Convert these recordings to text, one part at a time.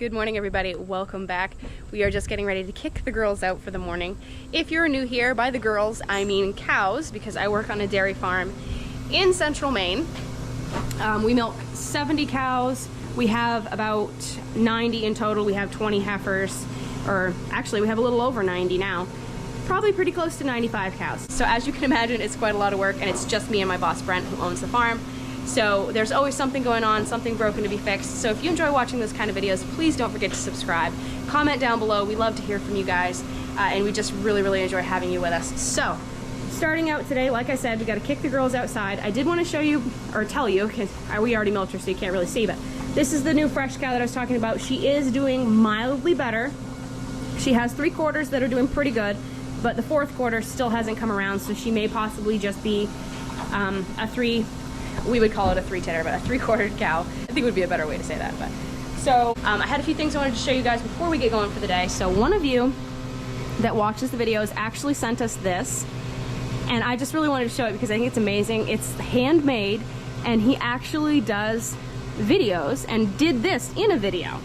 Good morning, everybody. Welcome back. We are just getting ready to kick the girls out for the morning. If you're new here, by the girls, I mean cows, because I work on a dairy farm in central Maine. We milk 70 cows. We have about 90 in total. We have 20 heifers, or actually we have a little over 90 now. Probably pretty close to 95 cows. So as you can imagine, it's quite a lot of work, and it's just me and my boss Brent who owns the farm. So there's always something going on, something broken to be fixed. So if you enjoy watching those kind of videos, please don't forget to subscribe. Comment down below. We love to hear from you guys, and we just really enjoy having you with us. So starting out today, like I said, we got to kick the girls outside. I did want to show you, or tell you, because we already milked her so you can't really see, but this is the new fresh cow that I was talking about. She is doing mildly better. She has 3 quarters that are doing pretty good, but the 4th quarter still hasn't come around, so she may possibly just be we would call it a 3-titer, but a 3-quartered cow. I think would be a better way to say that. But so I had a few things I wanted to show you guys before we get going for the day. So one of you that watches the videos actually sent us this, and I just really wanted to show it because I think it's amazing. It's handmade, and he actually does videos and did this in a video.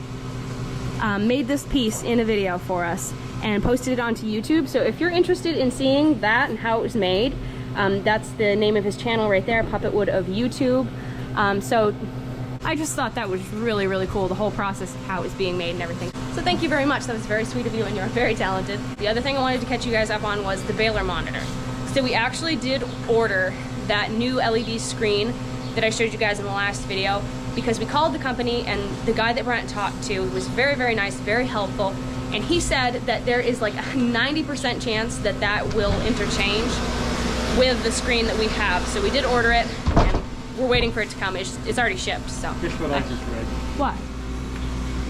Made this piece in a video for us and posted it onto YouTube. So if you're interested in seeing that and how it was made, that's the name of his channel right there, Puppetwood of YouTube. So I just thought that was really cool, the whole process of how it was being made and everything. So thank you very much. That was very sweet of you, and you're very talented. The other thing I wanted to catch you guys up on was the baler monitor. So we actually did order that new LED screen that I showed you guys in the last video, because we called the company, and the guy that Brent talked to was very nice, very helpful, and he said that there is like a 90% chance that that will interchange with the screen that we have. So we did order it, and we're waiting for it to come. It's already shipped. So guess what I just read? What?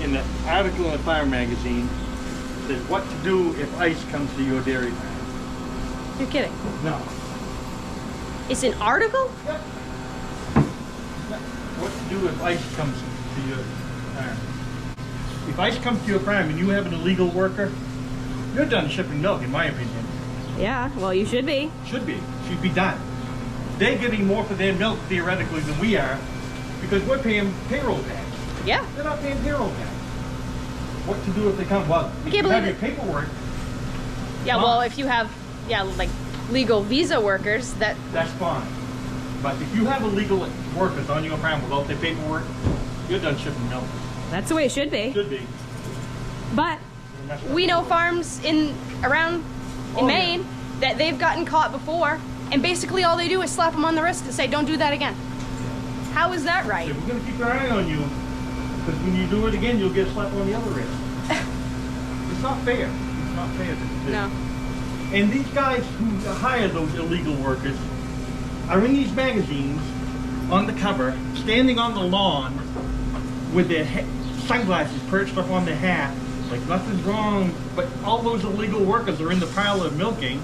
In the article in the Farm magazine, it says what to do if ice comes to your dairy farm. You're kidding? No. It's an article? Yep. What to do if ice comes to your farm. If ice comes to your farm and you have an illegal worker, you're done shipping milk, in my opinion. Yeah, well, you should be. Should be done. They're getting more for their milk, theoretically, than we are, because we're paying payroll tax. Yeah. They're not paying payroll tax. What to do if they come? Well, if you have your paperwork. Yeah, well, if you have, like legal visa workers, that's fine. But if you have illegal workers on your farm without their paperwork, you're done shipping milk. That's the way it should be. Should be. But we know farms around Maine that they've gotten caught before, and basically all they do is slap them on the wrist and say, don't do that again. How is that right? So we're going to keep our eye on you, because when you do it again, you'll get a slap on the other wrist. It's not fair. It's not fair. No. And these guys who hire those illegal workers are in these magazines on the cover, standing on the lawn with their sunglasses perched up on their hat, like nothing's wrong, but all those illegal workers are in the pile of milking,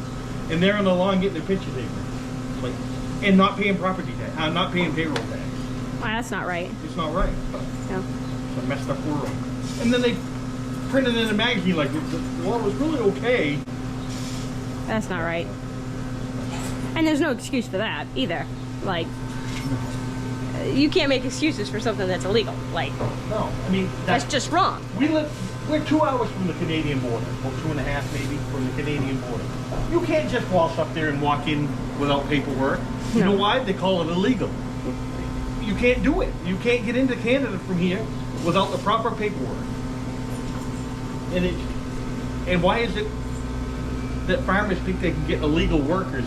and they're on the lawn getting their picture taken, like, and not paying property tax, not paying payroll tax. Well, that's not right. It's not right. No. It's a messed up world. And then they print it in a magazine like, well, it was really okay. That's not right. And there's no excuse for that either. Like, you can't make excuses for something that's illegal. Like, no, I mean that's just wrong. We're 2 hours from the Canadian border, or 2.5 maybe from the Canadian border. You can't just waltz up there and walk in without paperwork. You know why? They call it illegal. You can't do it. You can't get into Canada from here without the proper paperwork. And why is it that farmers think they can get illegal workers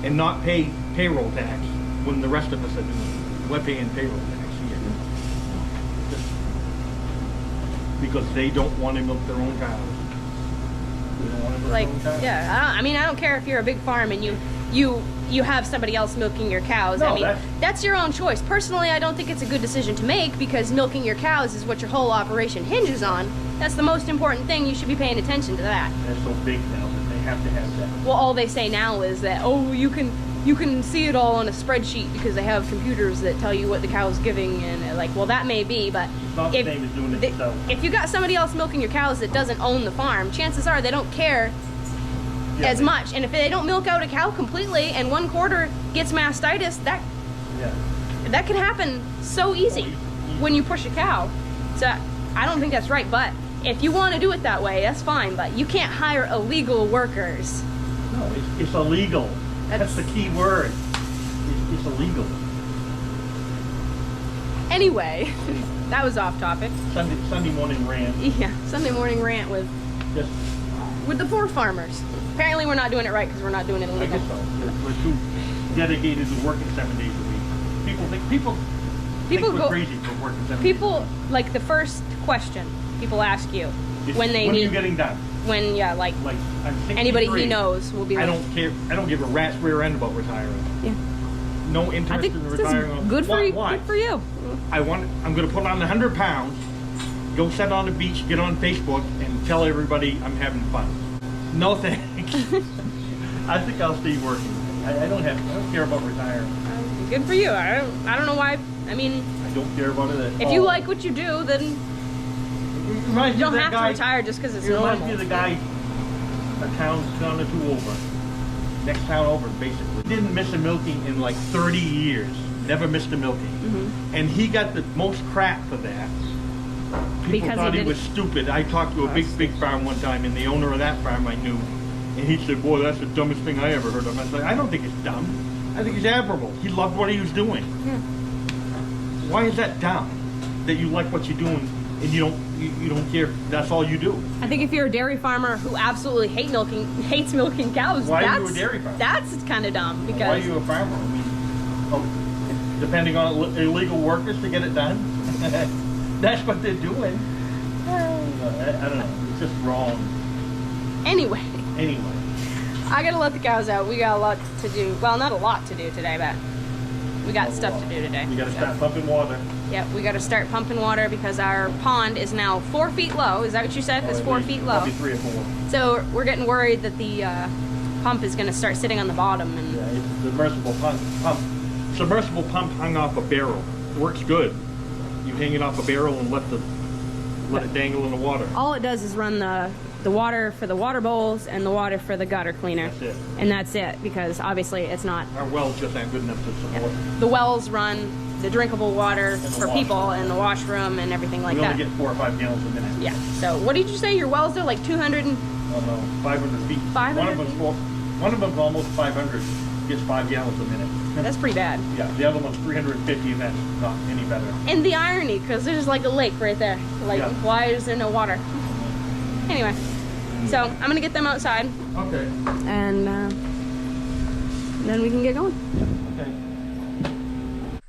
and not pay payroll tax when the rest of us are doing it? We're paying payroll tax here. Because they don't want to milk their own cows. They don't want to milk their own cows. Yeah, I mean, I don't care if you're a big farm and you have somebody else milking your cows. No, I mean, that's your own choice. Personally, I don't think it's a good decision to make, because milking your cows is what your whole operation hinges on. That's the most important thing. You should be paying attention to that. They're so big now that they have to have that. Well, all they say now is that, oh, you can see it all on a spreadsheet because they have computers that tell you what the cow's giving, and like, well, that may be, but it's not the same as doing it yourself. If you got somebody else milking your cows that doesn't own the farm, chances are they don't care as much. And if they don't milk out a cow completely and 1 quarter gets mastitis, that can happen so easy when you push a cow. So I don't think that's right, but if you want to do it that way, that's fine, but you can't hire illegal workers. No, it's illegal. That's the key word. It's illegal. Anyway, that was off topic. Sunday morning rant. Yeah, Sunday morning rant with the poor farmers. Apparently we're not doing it right because we're not doing it I illegal. guess so. We're too dedicated to working 7 days a week. People think we're crazy for working 7 days. People, like the first question people ask you when are you getting done? When, yeah, like I'm 63. Anybody he knows will be like, I don't care. I don't give a rat's rear end about retiring. Yeah. No interest in retiring. Good for you. Why? Good for you. I'm going to put on 100 pounds, go sit on the beach, get on Facebook, and tell everybody I'm having fun. No thanks. I think I'll stay working. I don't care about retiring. Good for you. I don't know why. I mean, I don't care about it at all. If you like what you do, then you don't have to retire just because it's normal. It reminds me of the guy, a town or two over, next town over, basically. He didn't miss a milking in like 30 years. Never missed a milking. Mm-hmm. And he got the most crap for that. People thought he was stupid. I talked to a big farm one time, and the owner of that farm I knew, and he said, boy, that's the dumbest thing I ever heard of. I was like, I don't think it's dumb. I think it's admirable. He loved what he was doing. Yeah. Why is that dumb? That you like what you're doing and you don't care. That's all you do. I think if you're a dairy farmer who absolutely hates milking cows, why are you a dairy farmer? That's kind of dumb. Because why are you a farmer? I mean, depending on illegal workers to get it done. That's what they're doing. I don't know. It's just wrong. Anyway. I gotta let the cows out. We got a lot to do. Well, not a lot to do today, but we got stuff to do today. You gotta start pumping water. Yep, we gotta start pumping water because our pond is now 4 feet low. Is that what you said? It's 4 feet low. Probably 3 or 4. So we're getting worried that the pump is gonna start sitting on the bottom. And yeah, it's a submersible pump. Submersible pump hung off a barrel. Works good. You hang it off a barrel and let it dangle in the water. All it does is run the water for the water bowls and the water for the gutter cleaner. That's it. And that's it, because obviously it's not... Our wells just aren't good enough to support. Yeah. The wells run the drinkable water for people and the washroom and everything like that. We only get 4 or 5 gallons a minute. Yeah. So what did you say? Your wells are like 200 and... Oh no, 500 feet. 500 One of them's almost 500. Gets 5 gallons a minute. That's pretty bad. Yeah, the other one's 350, and that's not any better. And the irony, because there's like a lake right there. Like, why is there no water? Anyway, so I'm gonna get them outside. Okay. And then we can get going. Okay.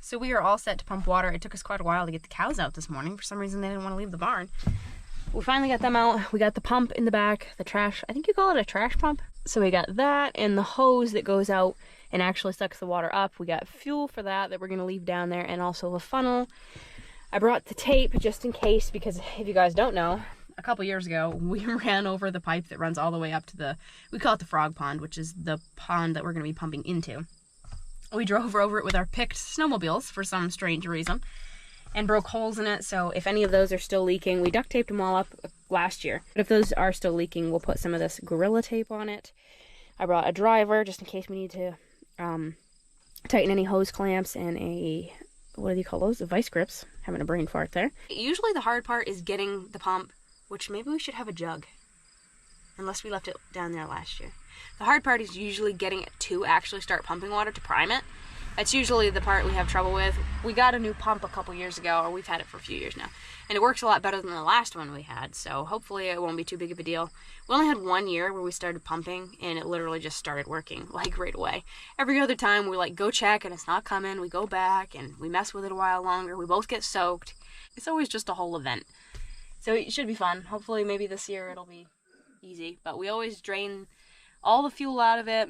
So we are all set to pump water. It took us quite a while to get the cows out this morning. For some reason, they didn't want to leave the barn. We finally got them out. We got the pump in the back, the trash. I think you call it a trash pump. So we got that and the hose that goes out and actually sucks the water up. We got fuel for that we're going to leave down there, and also a funnel. I brought the tape just in case, because if you guys don't know, a couple years ago we ran over the pipe that runs all the way up to we call it the frog pond, which is the pond that we're going to be pumping into. We drove over it with our picked snowmobiles for some strange reason and broke holes in it. So if any of those are still leaking, we duct taped them all up last year. But if those are still leaking, we'll put some of this Gorilla Tape on it. I brought a driver just in case we need to tighten any hose clamps, and a, what do you call those? The vice grips. Having a brain fart there. Usually the hard part is getting the pump, which maybe we should have a jug. Unless we left it down there last year. The hard part is usually getting it to actually start pumping water to prime it. That's usually the part we have trouble with. We got a new pump a couple years ago, or we've had it for a few years now. And it works a lot better than the last one we had, so hopefully it won't be too big of a deal. We only had 1 year where we started pumping, and it literally just started working, like, right away. Every other time we, like, go check, and it's not coming. We go back, and we mess with it a while longer. We both get soaked. It's always just a whole event. So it should be fun. Hopefully maybe this year it'll be easy. But we always drain all the fuel out of it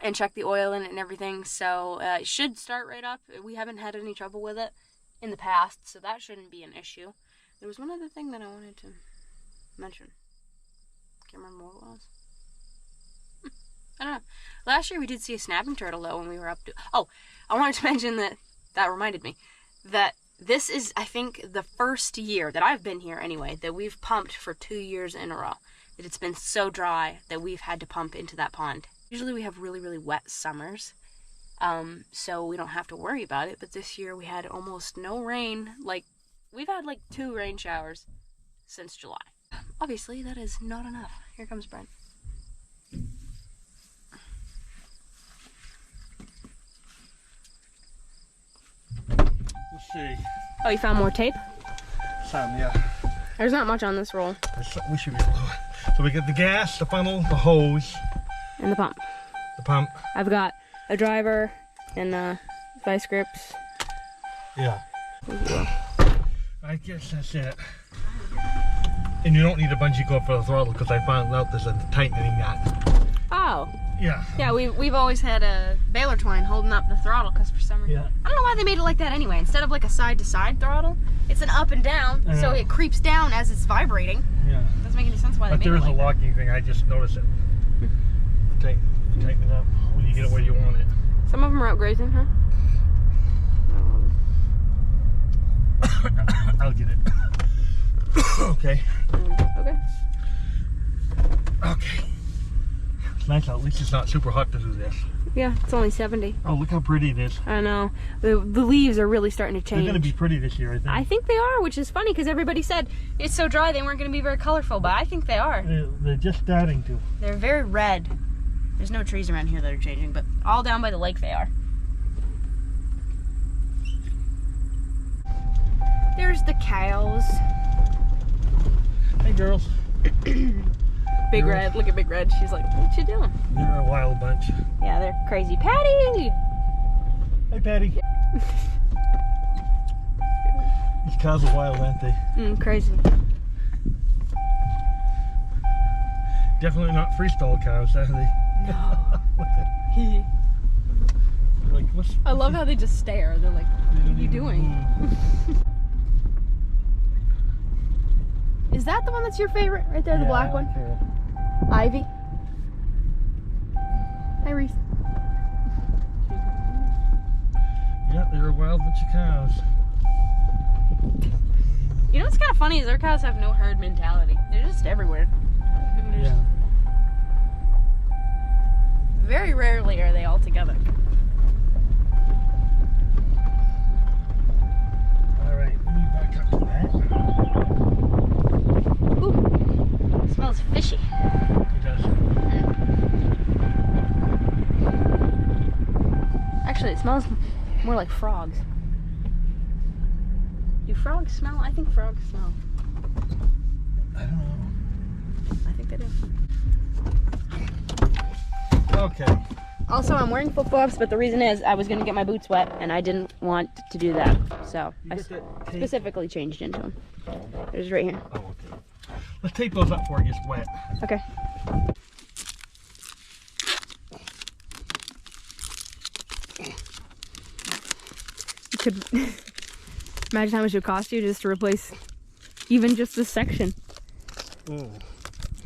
and check the oil in it and everything. So it should start right up. We haven't had any trouble with it in the past, so that shouldn't be an issue. There was one other thing that I wanted to mention. Can't remember what it was. I don't know. Last year we did see a snapping turtle though when we were up to... Oh, I wanted to mention that reminded me that this is, I think, the first year that I've been here anyway, that we've pumped for 2 years in a row. That it's been so dry that we've had to pump into that pond. Usually we have really, really wet summers, so we don't have to worry about it. But this year we had almost no rain, like we've had like 2 rain showers since July. Obviously, that is not enough. Here comes Brent. Let's see. Oh, you found more tape? Some, yeah. There's not much on this roll. We should be able to. So we got the gas, the funnel, the hose, And the pump. the pump. I've got a driver and vice grips. Yeah. I guess that's it. And you don't need a bungee cord for the throttle because I found out there's a tightening knot. Oh. Yeah. Yeah, we've always had a baler twine holding up the throttle because for some reason, Yeah. I don't know why they made it like that anyway. Instead of like a side-to-side throttle, it's an up and down, so it creeps down as it's vibrating. Yeah. Doesn't make any sense why they made it like that. But there is a locking thing. I just noticed it. Tighten it up when you get it where you want it. Some of them are out grazing, huh? I'll get it. Okay. Okay. Okay. It's nice out. At least it's not super hot to do this. Yeah, it's only 70. Oh, look how pretty it is. I know. The leaves are really starting to change. They're going to be pretty this year, I think. I think they are, which is funny because everybody said it's so dry they weren't going to be very colorful, but I think they are. They're just starting to. They're very red. There's no trees around here that are changing, but all down by the lake they are. There's the cows. Hey, girls. Big Red, look at Big Red. She's like, what you doing? They're a wild bunch. Yeah, they're crazy. Patty! Hey, Patty. These cows are wild, aren't they? Crazy. Definitely not freestyle cows, are they? No. Like, what's... I love how they just stare. They're like, what are you doing? Is that the one that's your favorite? Right there, the black one? Okay. Ivy. Hi, Reese. Yeah, they're a wild bunch of cows. You know what's kind of funny is our cows have no herd mentality. They're just everywhere. Yeah. Very rarely are they all together. All right, let me back up to that. Ooh, it smells fishy. It does. Actually, it smells more like frogs. Do frogs smell? I think frogs smell. I don't know. I think they do. Okay. Also, I'm wearing flip-flops, but the reason is I was going to get my boots wet, and I didn't want to do that. So I specifically changed into them. There's right here. Oh, okay. Let's tape those up before it gets wet. Okay. You could imagine how much it would cost you just to replace even just this section.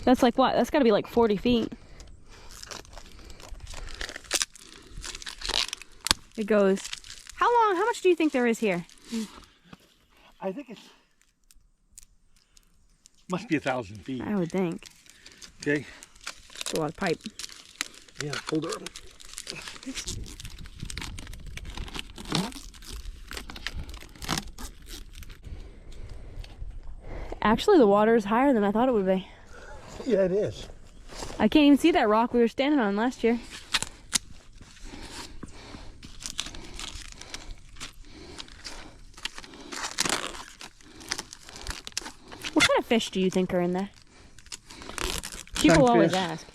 That's like what? That's got to be like 40 feet. It goes. How long? How much do you think there is here? I think it's must be 1,000 feet. I would think. Okay. It's a lot of pipe. Yeah, hold her. Actually, the water is higher than I thought it would be. Yeah, it is. I can't even see that rock we were standing on last year. What kind of fish do you think are in there? People always ask.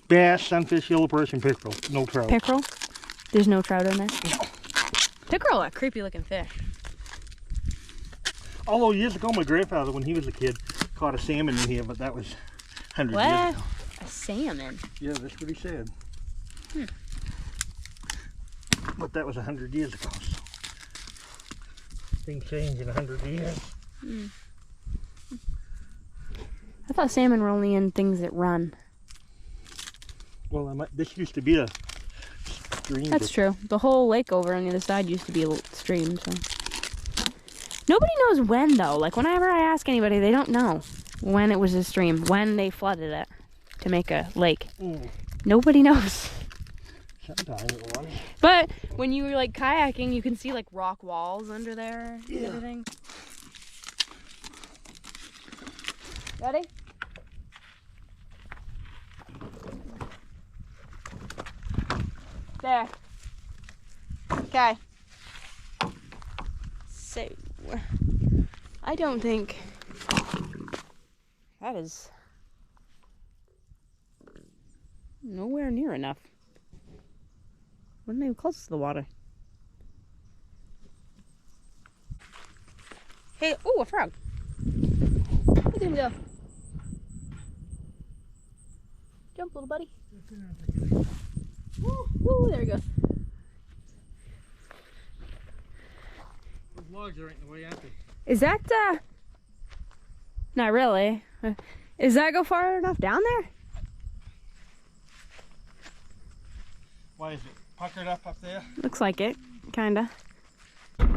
Bass, sunfish, yellow perch, and pickerel. No trout. Pickerel? There's no trout in there? No. Pickerel are creepy looking fish. Although years ago, my grandfather, when he was a kid, caught a salmon in here, but that was 100 years ago. A salmon? Yeah, that's what he said. But that was 100 years ago. So things change in 100 years. I thought salmon were only in things that run. Well, this used to be a stream. That's true. The whole lake over on the other side used to be a little stream, so. Nobody knows when, though. Like, whenever I ask anybody, they don't know when it was a stream, when they flooded it to make a lake. Nobody knows. Sometimes it was. But when you were, like, kayaking, you can see, like, rock walls under there and everything. Ready? There. Okay. So, I don't think that is nowhere near enough. Wasn't even close to the water. Hey, oh, a frog. Look at him go. Jump, little buddy. Woo, there he goes. Those logs are right in the way, aren't they? Is that, not really. Is that go far enough down there? Why is it puckered up there? Looks like it, kinda. It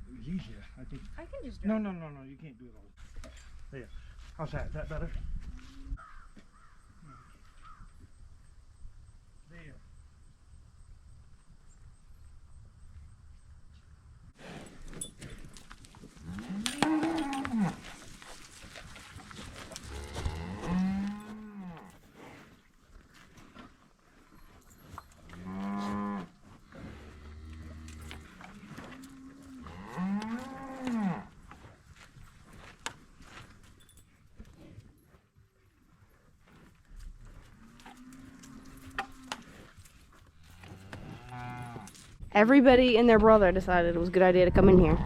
was easier, I think. I can just No, you can't do it all. There. How's that? Is that better? There. Everybody and their brother decided it was a good idea to come in here.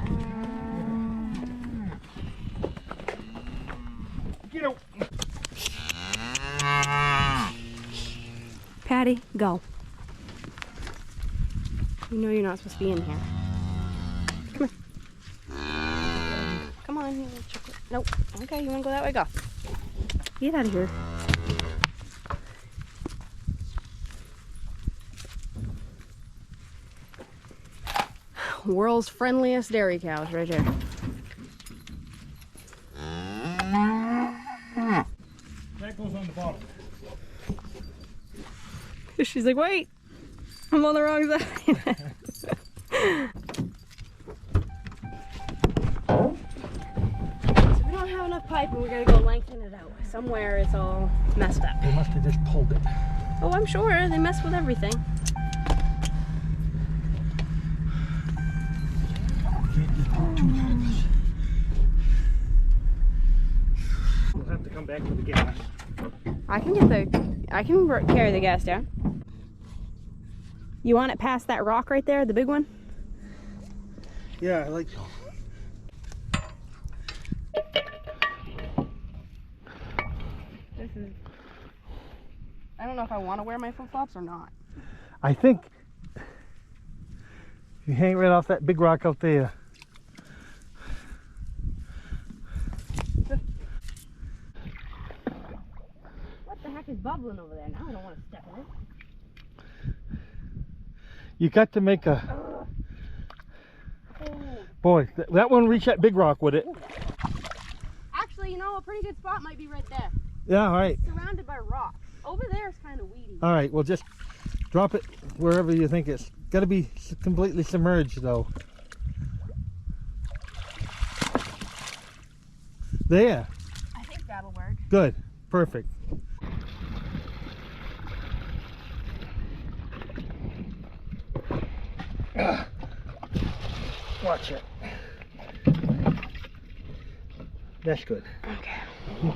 Get out. Patty, go. You know you're not supposed to be in here. Come here. Come on, you little chocolate. Nope. Okay, you want to go that way? Go. Get out of here. World's friendliest dairy cows right here. That goes on the bottom. She's like, wait, I'm on the wrong side. So we don't have enough pipe and we gotta go lengthen it out. Somewhere it's all messed up. They must have just pulled it. Oh, I'm sure they mess with everything. We'll have to come back with the gas. I can carry the gas down. You want it past that rock right there, the big one? Yeah, I like so. This is... I don't know if I want to wear my flip-flops or not. I think if you hang right off that big rock out there. What the heck is bubbling over there? Now I don't want to step in it. You got to make a... Boy, that won't reach that big rock, would it? Actually, you know, a pretty good spot might be right there. Yeah, all right. Surrounded by rocks. Over there is kind of weedy. All right, well, just drop it wherever you think it's got to be completely submerged, though. There. I think that'll work. Good. Perfect. Watch it. That's good. Okay. We'll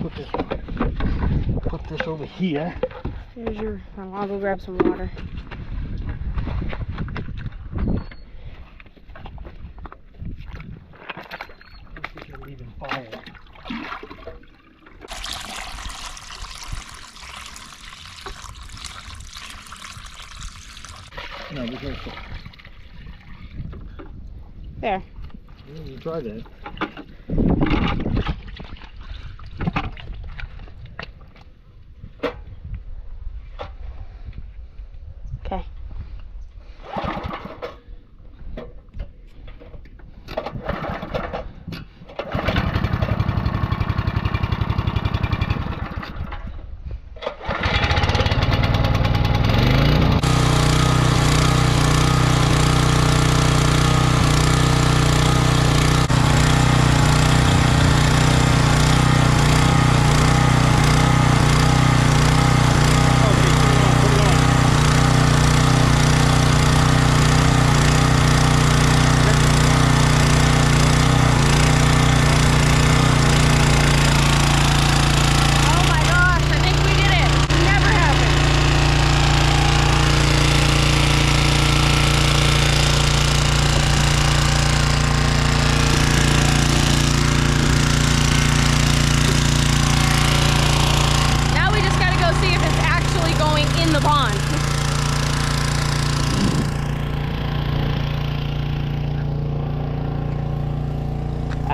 put this over here. Here's your... I'll go grab some water. It'll even follow. No, be careful. There. Yeah, you try that. Okay.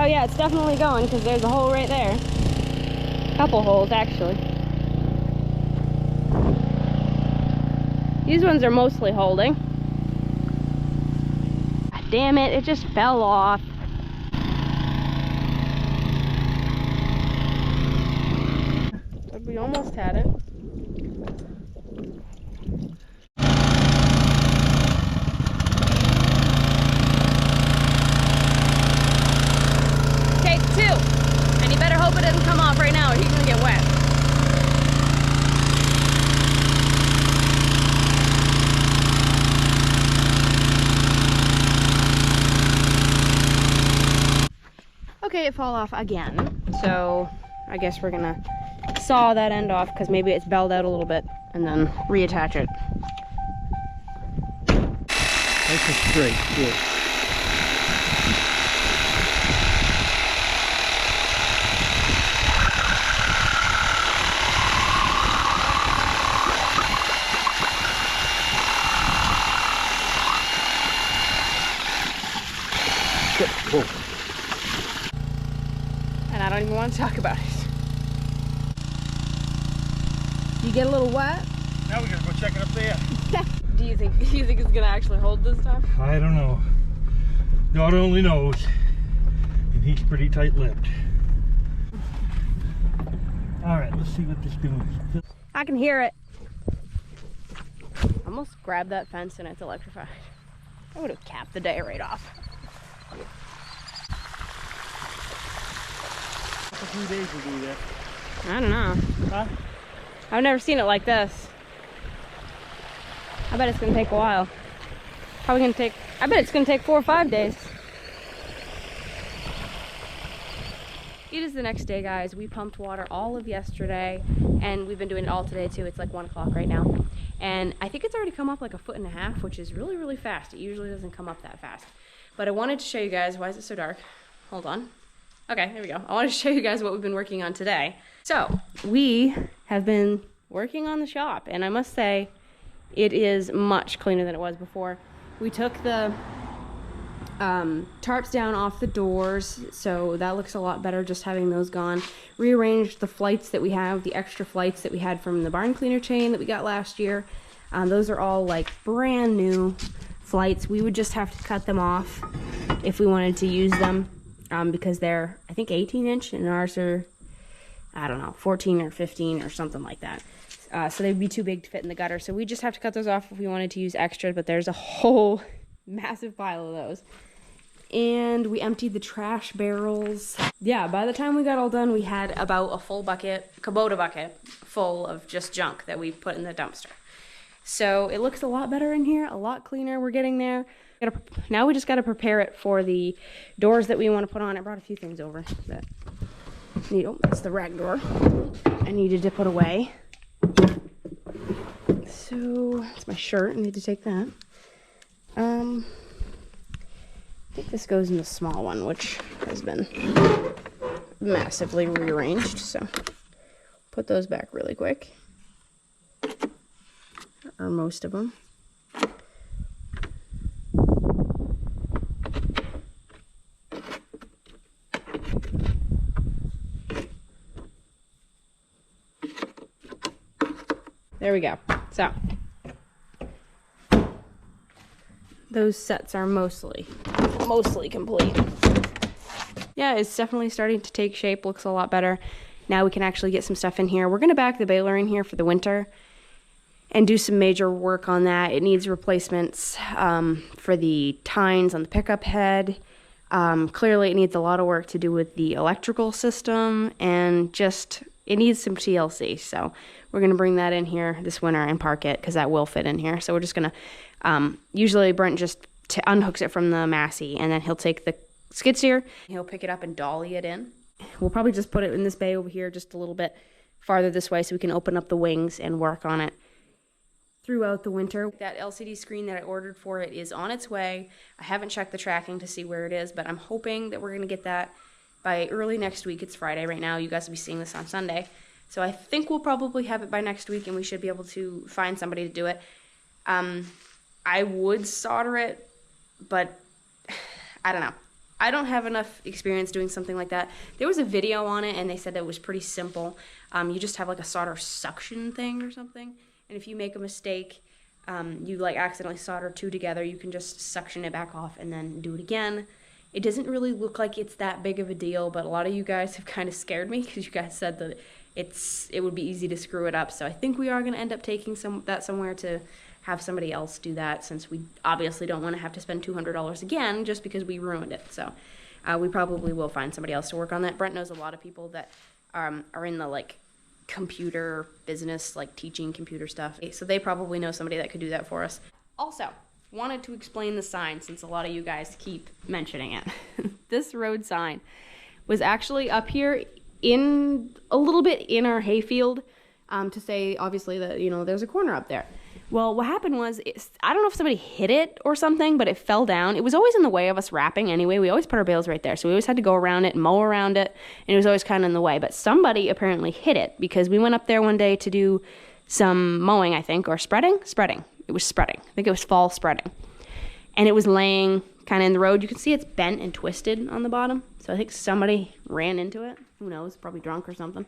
Oh yeah, it's definitely going because there's a hole right there. Couple holes actually. These ones are mostly holding. God damn it, it just fell off. But we almost had it. Take two. And you better hope it doesn't come off right now or he's gonna get wet. Okay, it fell off again. So I guess we're gonna saw that end off because maybe it's belled out a little bit and then reattach it. Nice and straight, good. Good. Whoa. And I don't even want to talk about it. You get a little wet? Now we gotta go check it up there. Do you think it's gonna actually hold this time? I don't know. God only knows. And he's pretty tight-lipped. Alright, let's see what this doing. I can hear it. Almost grabbed that fence and it's electrified. I would have capped the day right off. A few days to do that. I don't know. Huh? I've never seen it like this. I bet it's gonna take a while. Probably gonna take, I bet it's gonna take 4 or 5 days. It is the next day, guys. We pumped water all of yesterday and we've been doing it all today too. It's like 1 o'clock right now. And I think it's already come up like 1.5 feet, which is really, really fast. It usually doesn't come up that fast. But I wanted to show you guys, why is it so dark? Hold on. Okay, there we go. I wanted to show you guys what we've been working on today. So, we have been working on the shop, and I must say, it is much cleaner than it was before. We took the tarps down off the doors, so that looks a lot better just having those gone. Rearranged the flights that we have, the extra flights that we had from the barn cleaner chain that we got last year. Those are all like brand new flights. We would just have to cut them off if we wanted to use them. Because they're, I think, 18-inch, and ours are, I don't know, 14 or 15 or something like that. So they'd be too big to fit in the gutter. So we just have to cut those off if we wanted to use extra, but there's a whole massive pile of those. And we emptied the trash barrels. Yeah, by the time we got all done, we had about a full bucket, Kubota bucket, full of just junk that we put in the dumpster. So it looks a lot better in here, a lot cleaner. We're getting there. Now we just got to prepare it for the doors that we want to put on. I brought a few things over that need. Oh, that's the rag door. I needed to put away. So that's my shirt. I need to take that. I think this goes in the small one, which has been massively rearranged. So put those back really quick, or most of them. There we go. So those sets are mostly complete. Yeah, it's definitely starting to take shape. Looks a lot better. Now we can actually get some stuff in here. We're gonna back the baler in here for the winter and do some major work on that. It needs replacements for the tines on the pickup head. Clearly it needs a lot of work to do with the electrical system, and just it needs some TLC. So we're gonna bring that in here this winter and park it because that will fit in here. So we're just gonna, usually Brent just unhooks it from the Massey, and then he'll take the skid steer, he'll pick it up and dolly it in. We'll probably just put it in this bay over here just a little bit farther this way so we can open up the wings and work on it throughout the winter. That LCD screen that I ordered for it is on its way. I haven't checked the tracking to see where it is, but I'm hoping that we're gonna get that by early next week. It's Friday right now. You guys will be seeing this on Sunday. So I think we'll probably have it by next week, and we should be able to find somebody to do it. I would solder it, but I don't know. I don't have enough experience doing something like that. There was a video on it, and they said that it was pretty simple. You just have like a solder suction thing or something, and if you make a mistake, you like accidentally solder two together, you can just suction it back off and then do it again. It doesn't really look like it's that big of a deal, but a lot of you guys have kind of scared me because you guys said that it would be easy to screw it up. So I think we are going to end up taking that somewhere to have somebody else do that, since we obviously don't want to have to spend $200 again just because we ruined it. So we probably will find somebody else to work on that. Brent knows a lot of people that are in the like computer business, like teaching computer stuff. So they probably know somebody that could do that for us. Also, wanted to explain the sign since a lot of you guys keep mentioning it. This road sign was actually up here in a little bit in our hayfield to say obviously that, you know, there's a corner up there. Well, what happened was, I don't know if somebody hit it or something, but it fell down. It was always in the way of us wrapping anyway. We always put our bales right there. So we always had to go around it, mow around it, and it was always kind of in the way. But somebody apparently hit it because we went up there one day to do some mowing, I think, or spreading. It was spreading. I think it was fall spreading. And it was laying kind of in the road. You can see it's bent and twisted on the bottom. So I think somebody ran into it. Who knows? Probably drunk or something.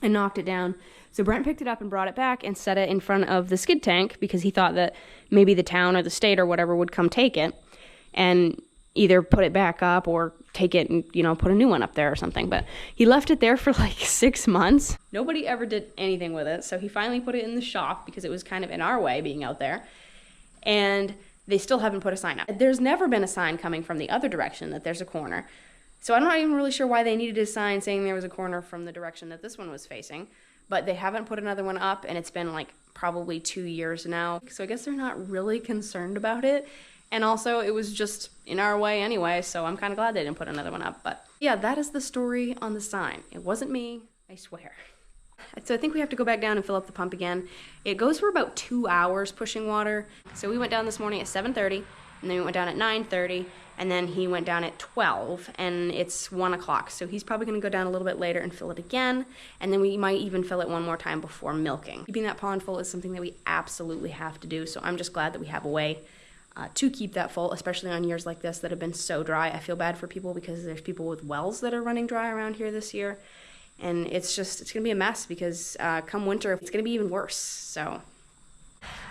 And knocked it down. So Brent picked it up and brought it back and set it in front of the skid tank because he thought that maybe the town or the state or whatever would come take it and either put it back up or take it and, you know, put a new one up there or something. But he left it there for like 6 months. Nobody ever did anything with it. So he finally put it in the shop because it was kind of in our way being out there. And they still haven't put a sign up. There's never been a sign coming from the other direction that there's a corner. So I'm not even really sure why they needed a sign saying there was a corner from the direction that this one was facing. But they haven't put another one up, and it's been like probably 2 years now. So I guess they're not really concerned about it. And also, it was just in our way anyway, so I'm kind of glad they didn't put another one up. But yeah, that is the story on the sign. It wasn't me, I swear. So I think we have to go back down and fill up the pump again. It goes for about 2 hours pushing water. So we went down this morning at 7:30, and then we went down at 9:30, and then he went down at 12, and it's 1 o'clock. So he's probably gonna go down a little bit later and fill it again, and then we might even fill it one more time before milking. Keeping that pond full is something that we absolutely have to do, so I'm just glad that we have a way to keep that full, especially on years like this that have been so dry. I feel bad for people because there's people with wells that are running dry around here this year, and it's gonna be a mess because come winter, it's gonna be even worse, so.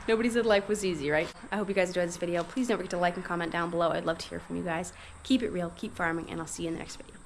Nobody said life was easy, right? I hope you guys enjoyed this video. Please don't forget to like and comment down below. I'd love to hear from you guys. Keep it real, keep farming, and I'll see you in the next video.